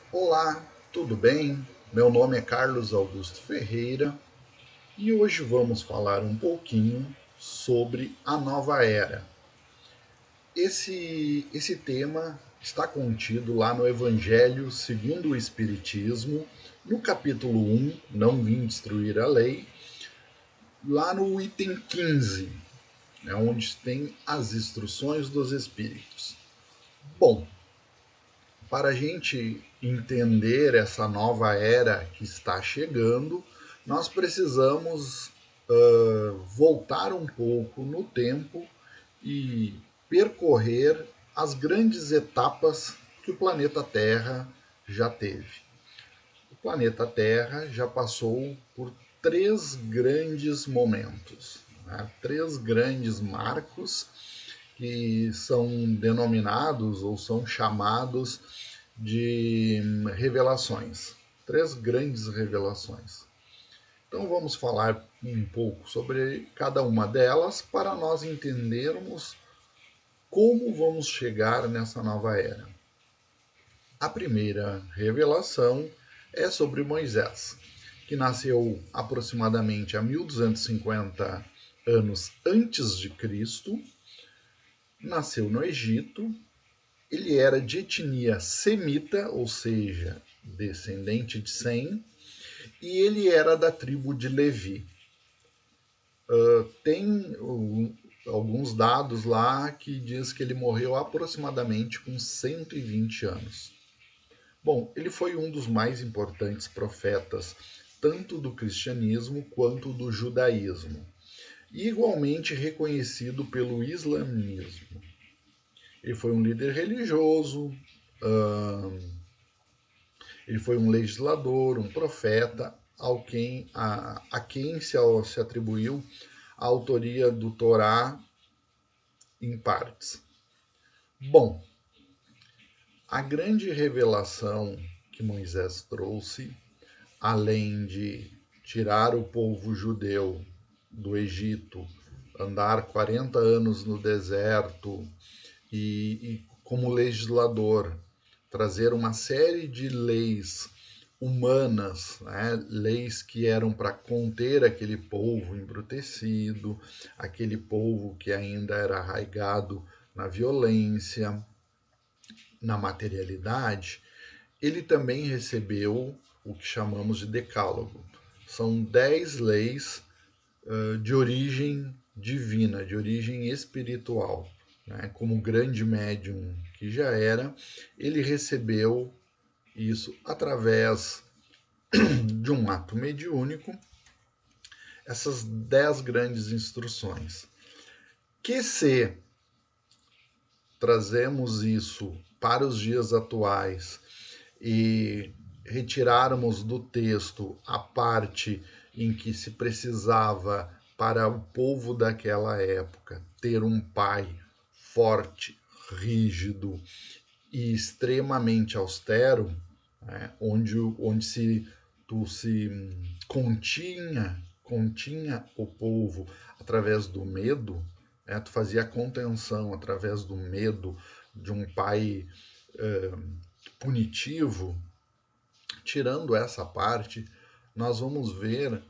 Olá, tudo bem? Meu nome é Carlos Augusto Ferreira e hoje vamos falar um pouquinho sobre a nova era. Esse tema está contido lá no Evangelho segundo o Espiritismo, no capítulo 1, Não Vim Destruir a Lei, lá no item 15, onde tem as instruções dos Espíritos. Bom, para a gente entender essa nova era que está chegando, nós precisamos voltar um pouco no tempo e percorrer as grandes etapas que o planeta Terra já teve. O planeta Terra já passou por três grandes momentos, né? Três grandes marcos que são denominados ou são chamados de revelações. Três grandes revelações. Então vamos falar um pouco sobre cada uma delas para nós entendermos como vamos chegar nessa nova era. A primeira revelação é sobre Moisés, que nasceu aproximadamente a 1250 anos antes de Cristo, nasceu no Egito. Ele era de etnia semita, ou seja, descendente de Sem, e ele era da tribo de Levi. Tem alguns dados lá que diz que ele morreu aproximadamente com 120 anos. Bom, ele foi um dos mais importantes profetas, tanto do cristianismo quanto do judaísmo, e igualmente reconhecido pelo islamismo. Ele foi um líder religioso, ele foi um legislador, um profeta, a quem se atribuiu a autoria do Torá em partes. Bom, a grande revelação que Moisés trouxe, além de tirar o povo judeu do Egito, andar 40 anos no deserto e como legislador, trazer uma série de leis humanas, né? Leis que eram para conter aquele povo embrutecido, aquele povo que ainda era arraigado na violência, na materialidade. Ele também recebeu o que chamamos de decálogo. São 10 leis de origem divina, de origem espiritual. Né? Como grande médium que já era, ele recebeu isso através de um ato mediúnico, essas 10 grandes instruções. Que se trazemos isso para os dias atuais e retirarmos do texto a parte em que se precisava para o povo daquela época ter um pai forte, rígido e extremamente austero, né, onde se continha o povo através do medo, né, tu fazia contenção através do medo de um pai eh, punitivo. Tirando essa parte, nós vamos ver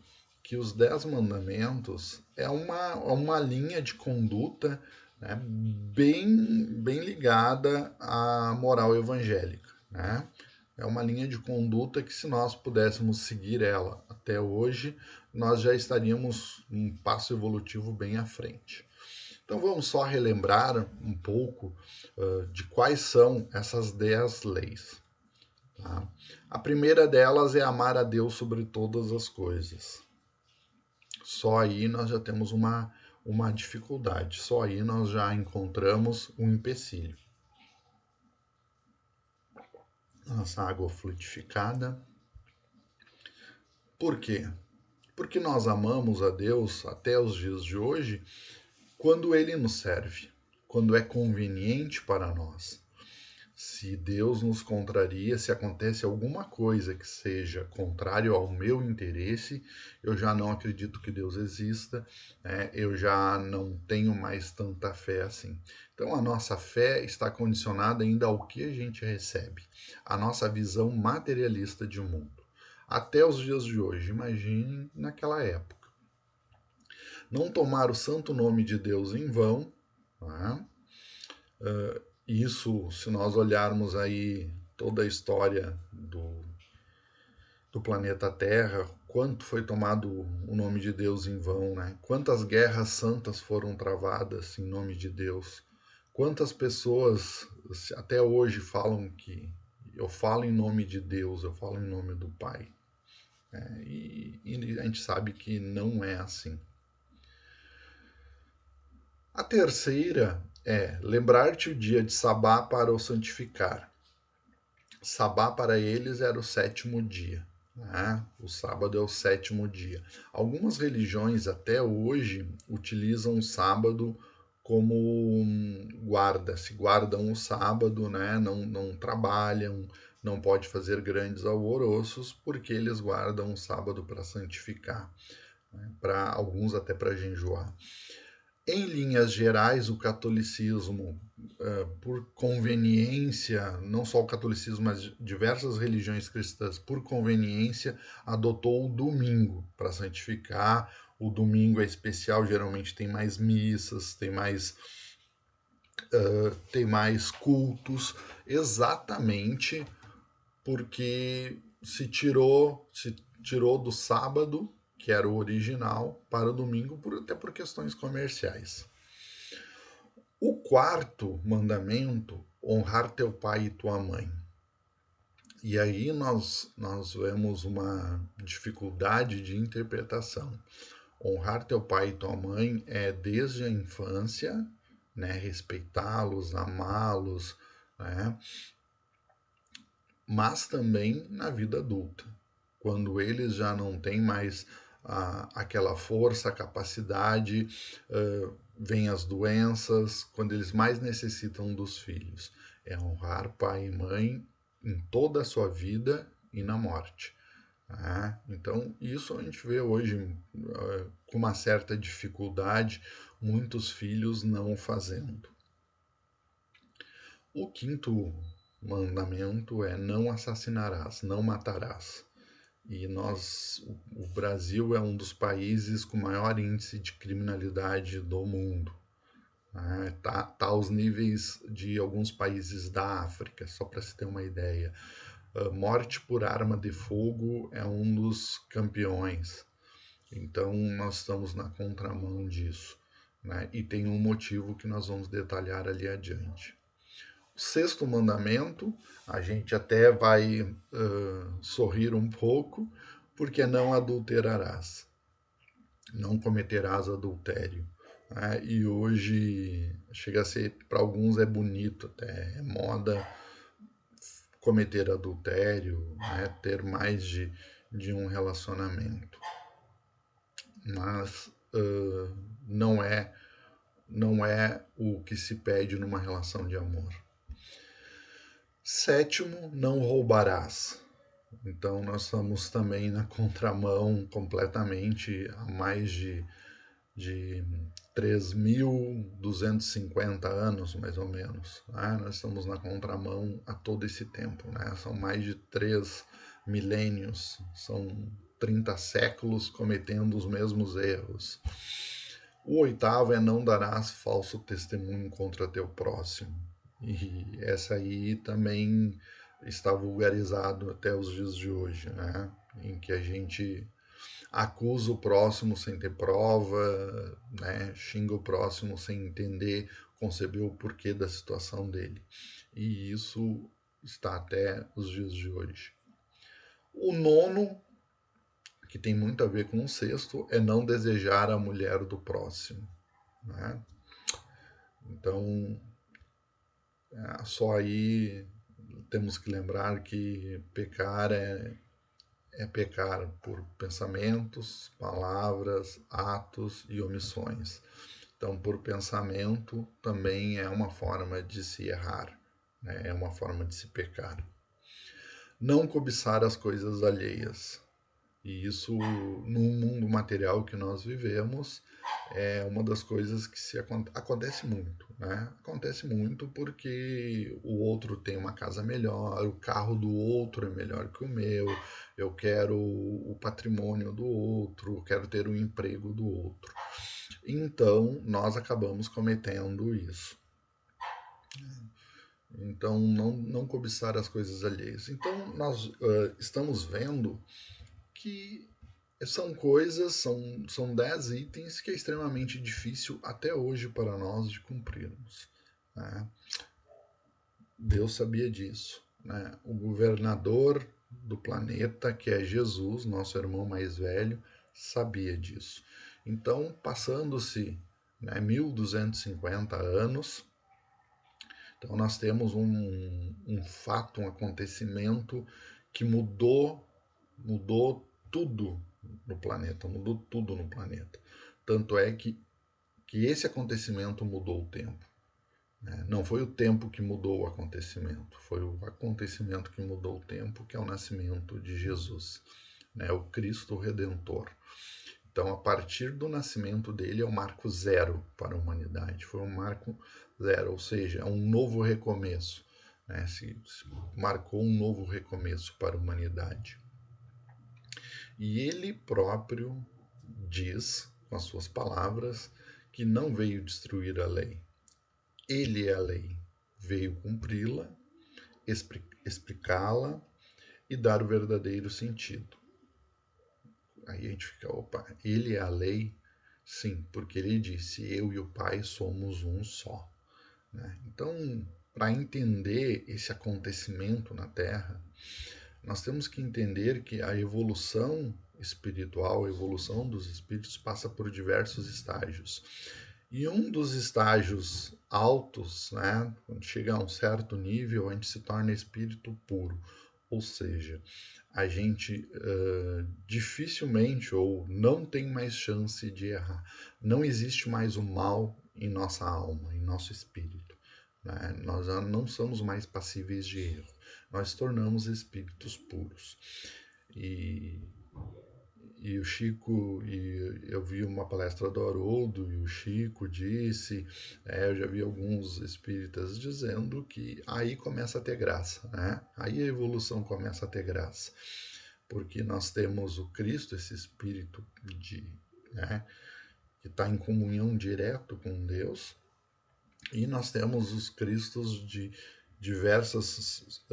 que os 10 mandamentos é uma linha de conduta, né, bem ligada à moral evangélica. Né? É uma linha de conduta que, se nós pudéssemos seguir ela até hoje, nós já estaríamos um passo evolutivo bem à frente. Então vamos só relembrar um pouco de quais são essas 10 leis. Tá? A primeira delas é amar a Deus sobre todas as coisas. Só aí nós já temos uma dificuldade, só aí nós já encontramos um empecilho. Nossa água frutificada. Por quê? Porque nós amamos a Deus até os dias de hoje quando Ele nos serve, quando é conveniente para nós. Se Deus nos contraria, se acontece alguma coisa que seja contrário ao meu interesse, eu já não acredito que Deus exista, né? Eu já não tenho mais tanta fé assim. Então a nossa fé está condicionada ainda ao que a gente recebe, a nossa visão materialista de mundo. Até os dias de hoje, imagine naquela época. Não tomar o santo nome de Deus em vão, né? Isso, se nós olharmos aí toda a história do planeta Terra, quanto foi tomado o nome de Deus em vão, né? Quantas guerras santas foram travadas em nome de Deus? Quantas pessoas até hoje falam que eu falo em nome de Deus, eu falo em nome do Pai? E a gente sabe que não é assim. A terceira é lembrar-te o dia de Sabá para o santificar. Sabá para eles era o sétimo dia. Né? O sábado é o sétimo dia. Algumas religiões até hoje utilizam o sábado como guarda, se guardam o sábado, né? Não trabalham, não pode fazer grandes alvoroços, porque eles guardam o sábado para santificar, né? Para alguns até para jejuar. Em linhas gerais, o catolicismo, por conveniência, não só o catolicismo, mas diversas religiões cristãs, por conveniência, adotou o domingo para santificar. O domingo é especial, geralmente tem mais missas, tem mais cultos, exatamente porque se tirou do sábado, que era o original, para o domingo, até por questões comerciais. O quarto mandamento, honrar teu pai e tua mãe. E aí nós vemos uma dificuldade de interpretação. Honrar teu pai e tua mãe é desde a infância, né, respeitá-los, amá-los, né, mas também na vida adulta, quando eles já não têm mais aquela força, capacidade, vêm as doenças, quando eles mais necessitam dos filhos. É honrar pai e mãe em toda a sua vida e na morte. Então, isso a gente vê hoje com uma certa dificuldade, muitos filhos não fazendo. O quinto mandamento é não assassinarás, não matarás. E o Brasil é um dos países com maior índice de criminalidade do mundo. Tá aos níveis de alguns países da África, só para se ter uma ideia. A morte por arma de fogo é um dos campeões. Então nós estamos na contramão disso. Né? E tem um motivo que nós vamos detalhar ali adiante. O sexto mandamento, a gente até vai sorrir um pouco, porque não adulterarás, não cometerás adultério. E hoje chega a ser, para alguns é bonito, até é moda cometer adultério, né? Ter mais de um relacionamento. Mas não é o que se pede numa relação de amor. Sétimo, não roubarás. Então nós estamos também na contramão completamente há mais de 3.250 anos, mais ou menos. Né? Nós estamos na contramão a todo esse tempo. Né? São mais de 3 milênios, são 30 séculos cometendo os mesmos erros. O oitavo é não darás falso testemunho contra teu próximo. E essa aí também está vulgarizado até os dias de hoje, né? Em que a gente acusa o próximo sem ter prova, né? Xinga o próximo sem entender, conceber o porquê da situação dele. E isso está até os dias de hoje. O nono, que tem muito a ver com o sexto, é não desejar a mulher do próximo. Né? Então, só aí temos que lembrar que pecar é pecar por pensamentos, palavras, atos e omissões. Então, por pensamento também é uma forma de se errar. né? É uma forma de se pecar. Não cobiçar as coisas alheias. E isso, no mundo material que nós vivemos, é uma das coisas que acontece muito, né? Acontece muito porque o outro tem uma casa melhor, o carro do outro é melhor que o meu, eu quero o patrimônio do outro, quero ter o emprego do outro. Então, nós acabamos cometendo isso. Então, não cobiçar as coisas alheias. Então, nós estamos vendo que são coisas, são 10 itens que é extremamente difícil até hoje para nós de cumprirmos. Né? Deus sabia disso. Né? O governador do planeta, que é Jesus, nosso irmão mais velho, sabia disso. Então, passando-se, né, 1250 anos, então nós temos um fato, um acontecimento que mudou tudo no planeta, mudou tudo no planeta. Tanto é que esse acontecimento mudou o tempo. Né? Não foi o tempo que mudou o acontecimento, foi o acontecimento que mudou o tempo, que é o nascimento de Jesus, né? O Cristo Redentor. Então, a partir do nascimento dele, é o marco zero para a humanidade. Foi um marco zero, ou seja, é um novo recomeço. Né? Se marcou um novo recomeço para a humanidade. E ele próprio diz, com as suas palavras, que não veio destruir a lei. Ele é a lei. Veio cumpri-la, explicá-la e dar o verdadeiro sentido. Aí a gente fica, opa, ele é a lei? Sim, porque ele disse, eu e o Pai somos um só. Né? Então, para entender esse acontecimento na Terra, nós temos que entender que a evolução espiritual, a evolução dos espíritos passa por diversos estágios. E um dos estágios altos, né, quando chega a um certo nível, a gente se torna espírito puro. Ou seja, a gente dificilmente ou não tem mais chance de errar. Não existe mais o mal em nossa alma, em nosso espírito. Né? Nós já não somos mais passíveis de erro. Nós tornamos espíritos puros. E o Chico, e eu vi uma palestra do Haroldo, e o Chico disse, eu já vi alguns espíritas dizendo que aí começa a ter graça, né? Aí a evolução começa a ter graça, porque nós temos o Cristo, esse espírito né, que está em comunhão direto com Deus, e nós temos os Cristos de diversos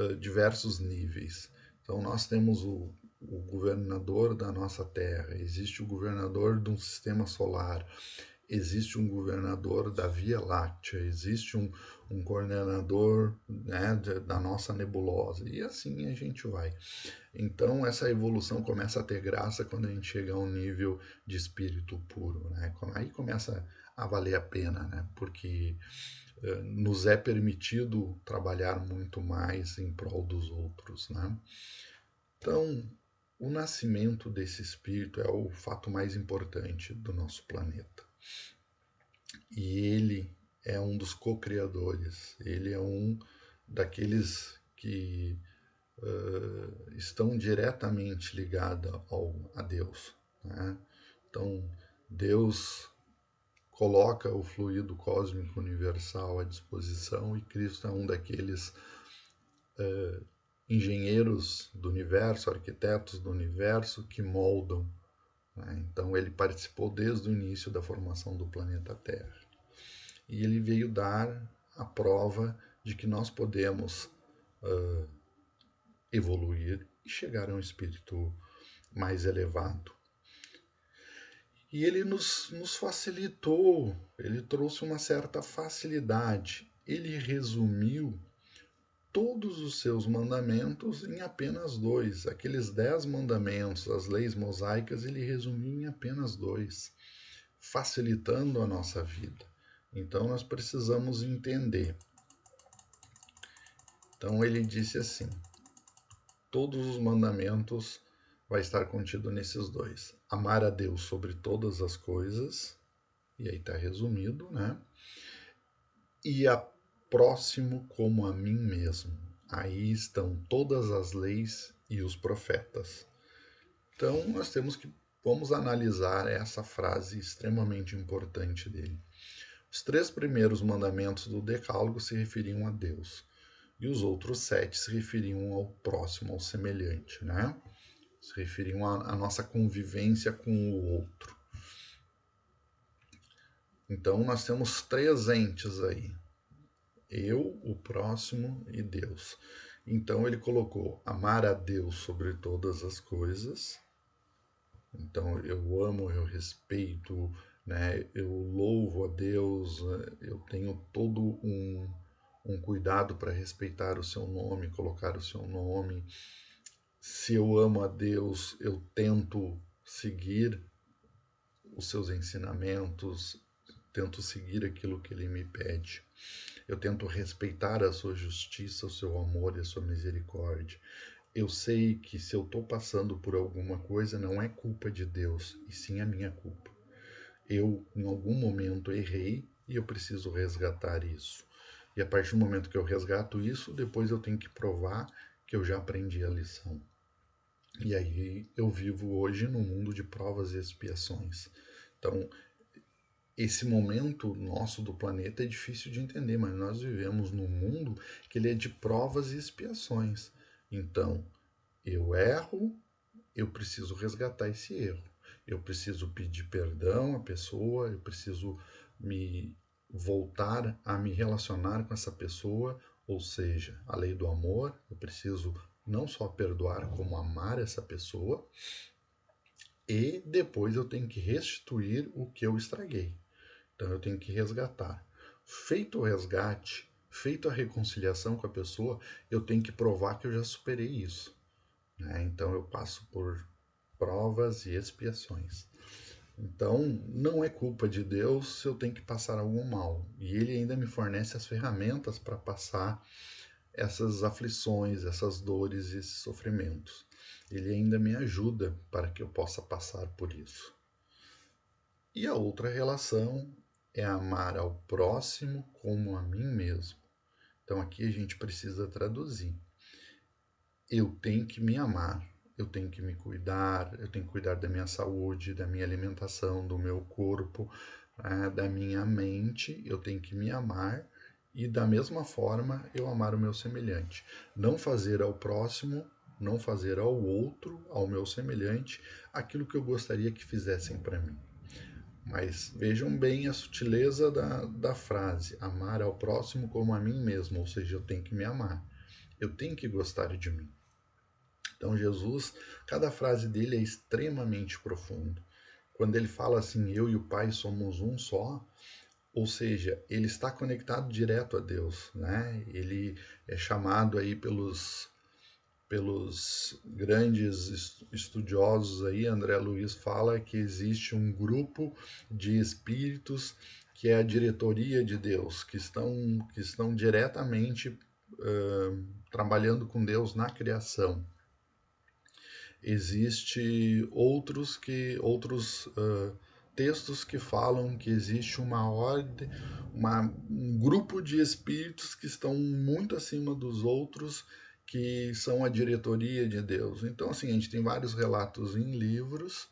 níveis. Então nós temos o governador da nossa Terra, existe o governador de um sistema solar, existe um governador da Via Láctea, existe um coordenador, né, da nossa nebulosa, e assim a gente vai. Então essa evolução começa a ter graça quando a gente chega a um nível de espírito puro. Né? Aí começa a valer a pena, né? Porque nos é permitido trabalhar muito mais em prol dos outros. Né? Então, o nascimento desse espírito é o fato mais importante do nosso planeta. E ele é um dos co-criadores, ele é um daqueles que estão diretamente ligados a Deus. Né? Então, Deus coloca o fluido cósmico universal à disposição e Cristo é um daqueles engenheiros do universo, arquitetos do universo que moldam. Né? Então ele participou desde o início da formação do planeta Terra. E ele veio dar a prova de que nós podemos evoluir e chegar a um espírito mais elevado. E ele nos facilitou, ele trouxe uma certa facilidade. Ele resumiu todos os seus mandamentos em apenas 2. Aqueles 10 mandamentos, as leis mosaicas, ele resumiu em apenas 2, facilitando a nossa vida. Então nós precisamos entender. Então ele disse assim: todos os mandamentos vai estar contido nesses 2. Amar a Deus sobre todas as coisas, e aí está resumido, né? E próximo como a mim mesmo. Aí estão todas as leis e os profetas. Então, vamos analisar essa frase extremamente importante dele. Os 3 primeiros mandamentos do Decálogo se referiam a Deus, e os outros 7 se referiam ao próximo, ao semelhante, né? Se referiam à nossa convivência com o outro. Então, nós temos 3 entes aí: eu, o próximo e Deus. Então, ele colocou amar a Deus sobre todas as coisas. Então, eu amo, eu respeito, né? Eu louvo a Deus, eu tenho todo um cuidado para respeitar o seu nome, colocar o seu nome. Se eu amo a Deus, eu tento seguir os seus ensinamentos, tento seguir aquilo que ele me pede. Eu tento respeitar a sua justiça, o seu amor e a sua misericórdia. Eu sei que se eu estou passando por alguma coisa, não é culpa de Deus, e sim a minha culpa. Eu, em algum momento, errei e eu preciso resgatar isso. E a partir do momento que eu resgato isso, depois eu tenho que provar que eu já aprendi a lição. E aí eu vivo hoje num mundo de provas e expiações. Então, esse momento nosso do planeta é difícil de entender, mas nós vivemos num mundo que ele é de provas e expiações. Então, eu erro, eu preciso resgatar esse erro. Eu preciso pedir perdão à pessoa, eu preciso me voltar a me relacionar com essa pessoa, ou seja, a lei do amor, eu preciso não só perdoar, como amar essa pessoa, e depois eu tenho que restituir o que eu estraguei. Então eu tenho que resgatar. Feito o resgate, feito a reconciliação com a pessoa, eu tenho que provar que eu já superei isso, né? Então eu passo por provas e expiações. Então não é culpa de Deus se eu tenho que passar algum mal. E Ele ainda me fornece as ferramentas para passar essas aflições, essas dores e esses sofrimentos. Ele ainda me ajuda para que eu possa passar por isso. E a outra relação é amar ao próximo como a mim mesmo. Então aqui a gente precisa traduzir. Eu tenho que me amar, eu tenho que me cuidar, eu tenho que cuidar da minha saúde, da minha alimentação, do meu corpo, da minha mente, eu tenho que me amar e da mesma forma eu amar o meu semelhante. Não fazer ao próximo, não fazer ao outro, ao meu semelhante, aquilo que eu gostaria que fizessem para mim. Mas vejam bem a sutileza da frase: amar ao próximo como a mim mesmo, ou seja, eu tenho que me amar, eu tenho que gostar de mim. Então, Jesus, cada frase dele é extremamente profundo. Quando ele fala assim, eu e o Pai somos um só, ou seja, ele está conectado direto a Deus, né? Ele é chamado aí pelos grandes estudiosos aí, André Luiz fala que existe um grupo de espíritos que é a diretoria de Deus, que estão diretamente trabalhando com Deus na criação. Existe outros textos que falam que existe uma ordem, um grupo de espíritos que estão muito acima dos outros, que são a diretoria de Deus. Então, assim, a gente tem vários relatos em livros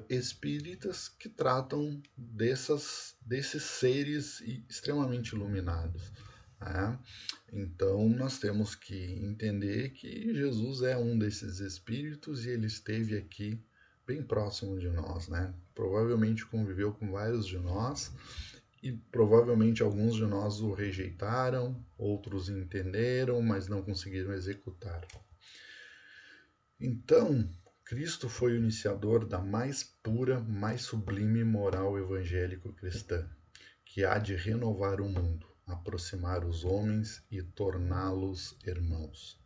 espíritas que tratam desses seres extremamente iluminados. Né? Então, nós temos que entender que Jesus é um desses espíritos e ele esteve aqui bem próximo de nós. Né? Provavelmente conviveu com vários de nós e provavelmente alguns de nós o rejeitaram, outros entenderam, mas não conseguiram executar. Então, Cristo foi o iniciador da mais pura, mais sublime moral evangélico-cristã, que há de renovar o mundo, aproximar os homens e torná-los irmãos.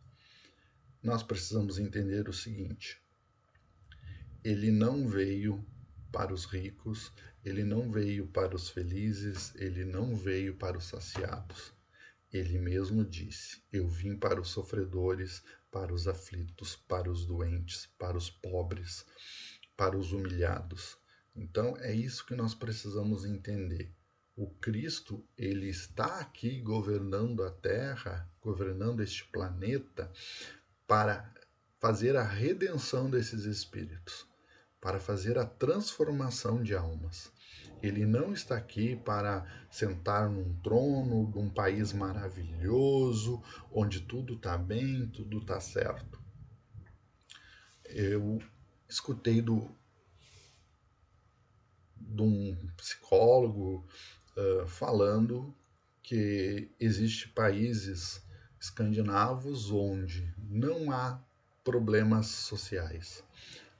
Nós precisamos entender o seguinte: ele não veio para os ricos, ele não veio para os felizes, ele não veio para os saciados. Ele mesmo disse: eu vim para os sofredores, para os aflitos, para os doentes, para os pobres, para os humilhados. Então é isso que nós precisamos entender. O Cristo, ele está aqui governando a Terra, governando este planeta, para fazer a redenção desses espíritos, para fazer a transformação de almas. Ele não está aqui para sentar num trono de um país maravilhoso, onde tudo está bem, tudo está certo. Eu escutei de um psicólogo falando que existem países escandinavos onde não há problemas sociais,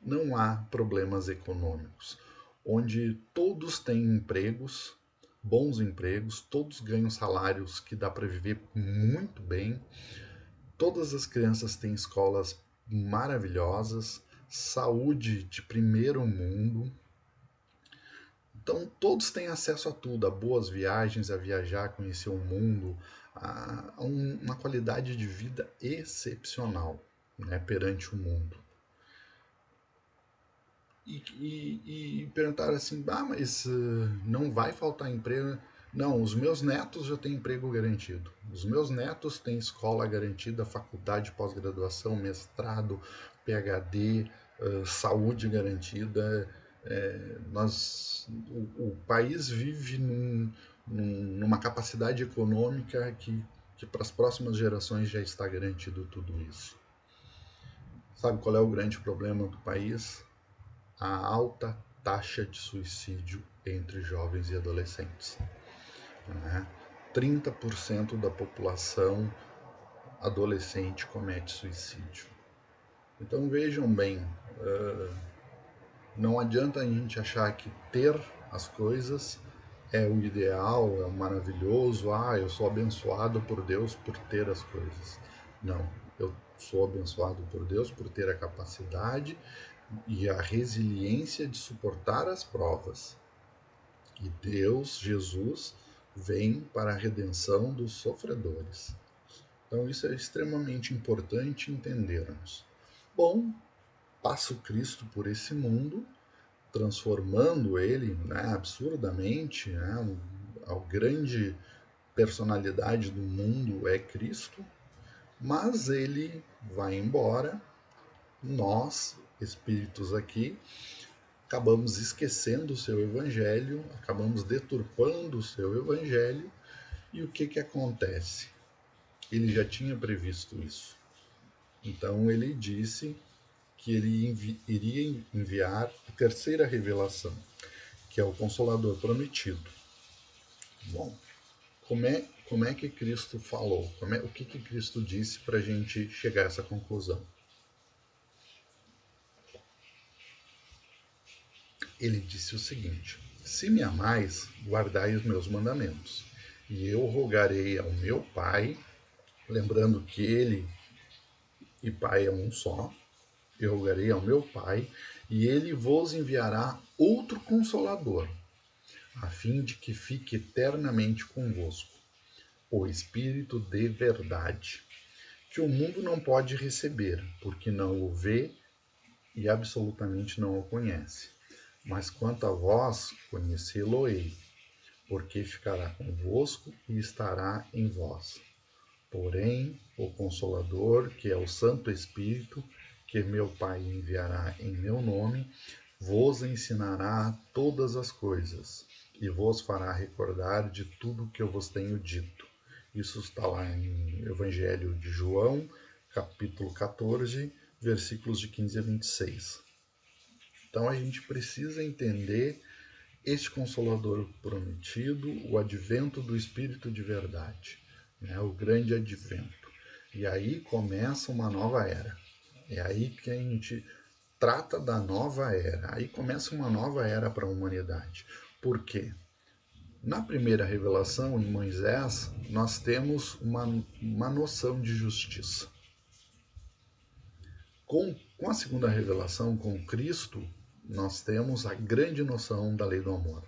não há problemas econômicos, onde todos têm empregos, bons empregos, todos ganham salários que dá para viver muito bem, todas as crianças têm escolas maravilhosas, saúde de primeiro mundo. Então todos têm acesso a tudo, a boas viagens, a viajar, a conhecer o mundo, a uma qualidade de vida excepcional, né, perante o mundo. E perguntaram assim, mas não vai faltar emprego? Não, os meus netos já têm emprego garantido. Os meus netos têm escola garantida, faculdade, pós-graduação, mestrado, PhD, saúde garantida. O país vive numa capacidade econômica que para as próximas gerações já está garantido tudo isso. Sabe qual é o grande problema do país? A alta taxa de suicídio entre jovens e adolescentes. 30% da população adolescente comete suicídio. Então vejam bem, não adianta a gente achar que ter as coisas é o ideal, é o maravilhoso, eu sou abençoado por Deus por ter as coisas. Não, eu sou abençoado por Deus por ter a capacidade e a resiliência de suportar as provas. E Deus, Jesus, vem para a redenção dos sofredores. Então isso é extremamente importante entendermos. Bom, passa o Cristo por esse mundo, transformando ele, né, absurdamente, né, a grande personalidade do mundo é Cristo, mas ele vai embora, nós, espíritos aqui, acabamos esquecendo o seu evangelho, acabamos deturpando o seu evangelho, e o que acontece? Ele já tinha previsto isso. Então ele disse que ele iria enviar a terceira revelação, que é o Consolador prometido. Bom, como é que Cristo falou? O que Cristo disse para a gente chegar a essa conclusão? Ele disse o seguinte: se me amais, guardai os meus mandamentos, e eu rogarei ao meu Pai, lembrando que ele e Pai é um só, eu rogarei ao meu Pai, e ele vos enviará outro Consolador, a fim de que fique eternamente convosco, o Espírito de verdade, que o mundo não pode receber, porque não o vê e absolutamente não o conhece. Mas quanto a vós, conhecê-lo-ei, porque ficará convosco e estará em vós. Porém, o Consolador, que é o Santo Espírito, que meu Pai enviará em meu nome, vos ensinará todas as coisas e vos fará recordar de tudo que eu vos tenho dito. Isso está lá em Evangelho de João, capítulo 14, versículos de 15 a 26. Então a gente precisa entender este Consolador prometido, o advento do Espírito de verdade, né? O grande advento. E aí começa uma nova era. É aí que a gente trata da nova era. Aí começa uma nova era para a humanidade. Por quê? Na primeira revelação, em Moisés, nós temos uma noção de justiça. Com a segunda revelação, com Cristo, nós temos a grande noção da lei do amor.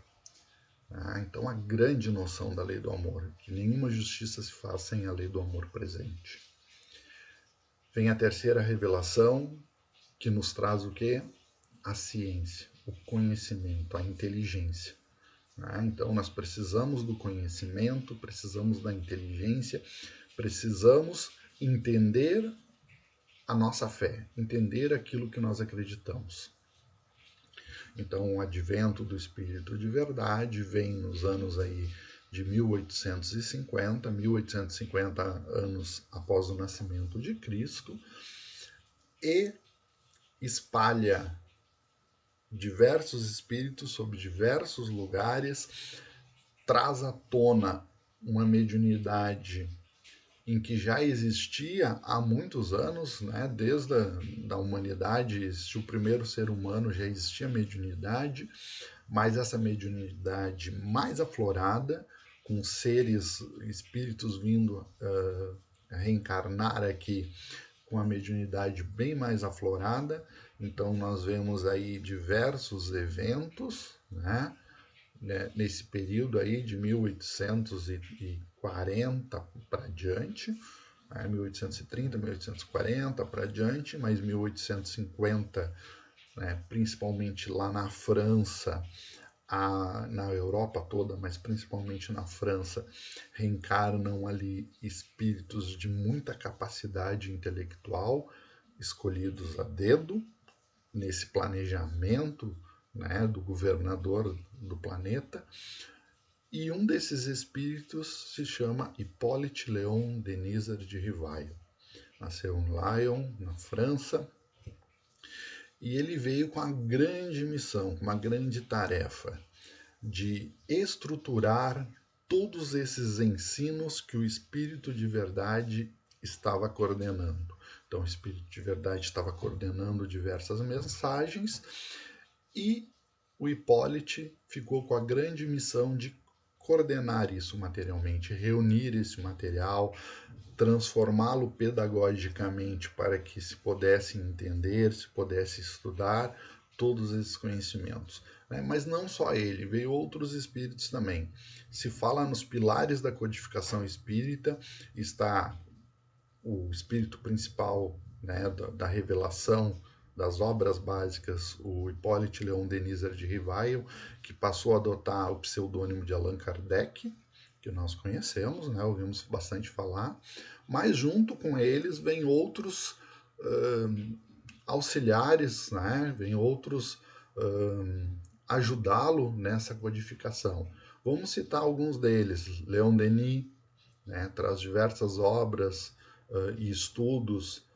Então, a grande noção da lei do amor, que nenhuma justiça se faz sem a lei do amor presente. Vem a terceira revelação, que nos traz o quê? A ciência, o conhecimento, a inteligência. né? Então nós precisamos do conhecimento, precisamos da inteligência, precisamos entender a nossa fé, entender aquilo que nós acreditamos. Então o advento do Espírito de Verdade vem nos anos aí de 1850, 1850 anos após o nascimento de Cristo, e espalha diversos espíritos sobre diversos lugares, traz à tona uma mediunidade em que já existia há muitos anos, né? Desde a da humanidade, existiu o primeiro ser humano, já existia mediunidade, mas essa mediunidade mais aflorada, com seres, espíritos vindo reencarnar aqui com a mediunidade bem mais aflorada. Então nós vemos aí diversos eventos, né? Nesse período aí de 1840 para diante, 1830, 1840 para diante, mas 1850, né, principalmente lá na França, na Europa toda, mas principalmente na França, reencarnam ali espíritos de muita capacidade intelectual, escolhidos a dedo, nesse planejamento, né, do governador do planeta. E um desses espíritos se chama Hippolyte Léon Denisard de Rivail. Nasceu em Lyon, na França, e ele veio com a grande missão, com uma grande tarefa de estruturar todos esses ensinos que o Espírito de Verdade estava coordenando. Então, o Espírito de Verdade estava coordenando diversas mensagens, e o Hippolyte ficou com a grande missão de coordenar isso materialmente, reunir esse material, transformá-lo pedagogicamente para que se pudesse entender, se pudesse estudar todos esses conhecimentos. Mas não só ele, veio outros espíritos também. Se fala nos pilares da codificação espírita, está o espírito principal, né, da revelação das obras básicas, o Hippolyte Léon Denisard de Rivail, que passou a adotar o pseudônimo de Allan Kardec, que nós conhecemos, né, ouvimos bastante falar, mas junto com eles vem outros auxiliares, né, vem outros ajudá-lo nessa codificação. Vamos citar alguns deles. Leon Denis, né, traz diversas obras e estudos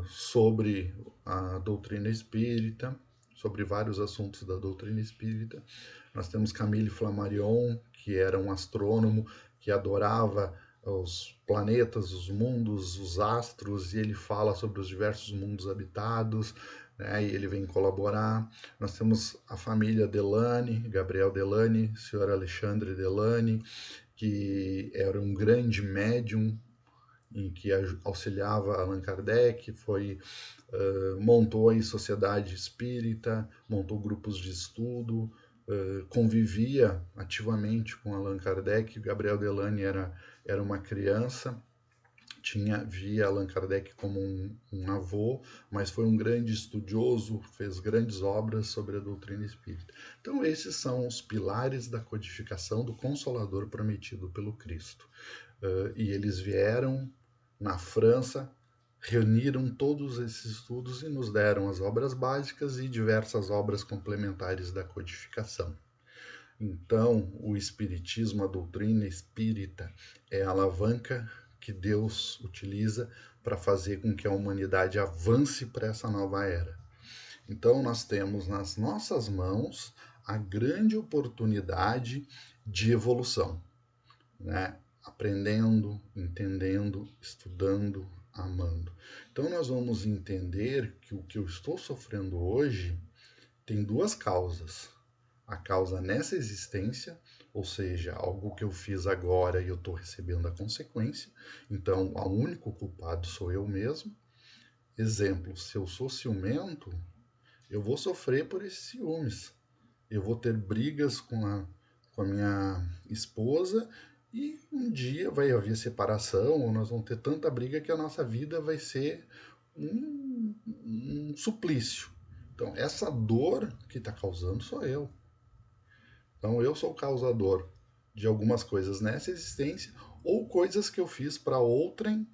sobre a doutrina espírita, sobre vários assuntos da doutrina espírita. Nós temos Camille Flammarion, que era um astrônomo que adorava os planetas, os mundos, os astros, e ele fala sobre os diversos mundos habitados, né, e ele vem colaborar. Nós temos a família Delany, Gabriel Delany, senhor Alexandre Delany, que era um grande médium em que auxiliava Allan Kardec, montou a sociedade espírita, montou grupos de estudo, convivia ativamente com Allan Kardec. Gabriel Delany era uma criança, via Allan Kardec como um avô, mas foi um grande estudioso, fez grandes obras sobre a doutrina espírita. Então esses são os pilares da codificação do Consolador prometido pelo Cristo. E eles vieram na França, reuniram todos esses estudos e nos deram as obras básicas e diversas obras complementares da codificação. Então, o Espiritismo, a doutrina espírita, é a alavanca que Deus utiliza para fazer com que a humanidade avance para essa nova era. Então, nós temos nas nossas mãos a grande oportunidade de evolução, né? Aprendendo, entendendo, estudando, amando. Então, nós vamos entender que o que eu estou sofrendo hoje tem duas causas. A causa nessa existência, ou seja, algo que eu fiz agora e eu estou recebendo a consequência. Então, o único culpado sou eu mesmo. Exemplo, se eu sou ciumento, eu vou sofrer por esses ciúmes. Eu vou ter brigas com a minha esposa e um dia vai haver separação, ou nós vamos ter tanta briga que a nossa vida vai ser um suplício. Então, essa dor que está causando sou eu. Então eu sou o causador de algumas coisas nessa existência ou coisas que eu fiz para outrem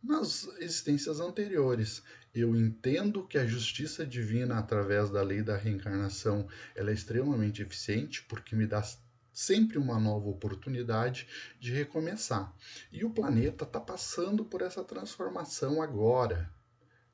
nas existências anteriores. Eu entendo que a justiça divina através da lei da reencarnação ela é extremamente eficiente porque me dá sempre uma nova oportunidade de recomeçar. E o planeta está passando por essa transformação agora,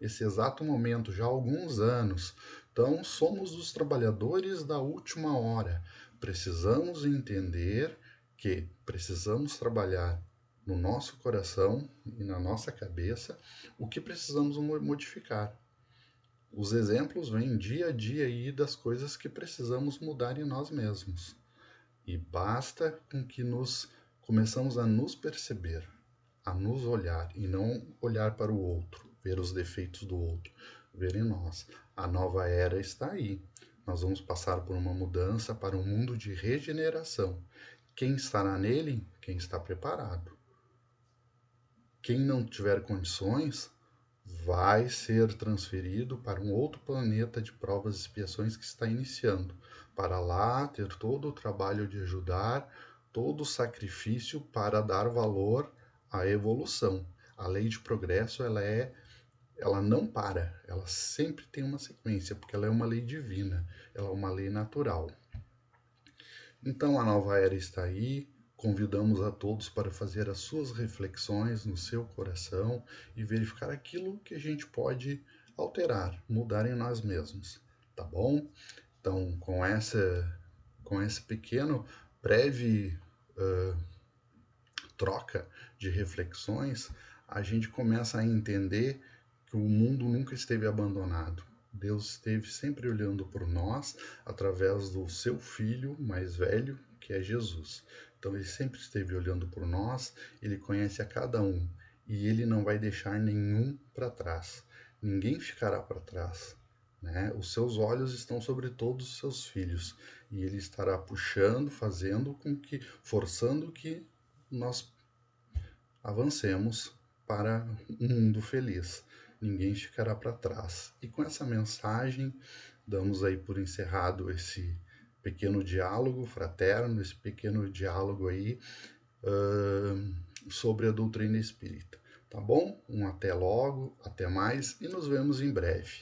esse exato momento, já há alguns anos. Então, somos os trabalhadores da última hora. Precisamos entender que precisamos trabalhar no nosso coração e na nossa cabeça o que precisamos modificar. Os exemplos vêm dia a dia aí das coisas que precisamos mudar em nós mesmos. E basta com que nos começamos a nos perceber, a nos olhar e não olhar para o outro, ver os defeitos do outro, ver em nós. A nova era está aí. Nós vamos passar por uma mudança para um mundo de regeneração. Quem estará nele? Quem está preparado. Quem não tiver condições vai ser transferido para um outro planeta de provas e expiações que está iniciando, para lá ter todo o trabalho de ajudar, todo o sacrifício para dar valor à evolução. A lei de progresso ela não para, ela sempre tem uma sequência, porque ela é uma lei divina, ela é uma lei natural. Então a nova era está aí, convidamos a todos para fazer as suas reflexões no seu coração e verificar aquilo que a gente pode alterar, mudar em nós mesmos, tá bom? Então, com esse pequeno, breve troca de reflexões, a gente começa a entender que o mundo nunca esteve abandonado. Deus esteve sempre olhando por nós através do seu filho mais velho, que é Jesus. Então ele sempre esteve olhando por nós, ele conhece a cada um e ele não vai deixar nenhum para trás. Ninguém ficará para trás. Né? Os seus olhos estão sobre todos os seus filhos e ele estará puxando, fazendo com que, forçando que nós avancemos para um mundo feliz. Ninguém ficará para trás. E com essa mensagem, damos aí por encerrado esse pequeno diálogo fraterno, esse pequeno diálogo aí sobre a doutrina espírita. Tá bom? Um até logo, até mais e nos vemos em breve.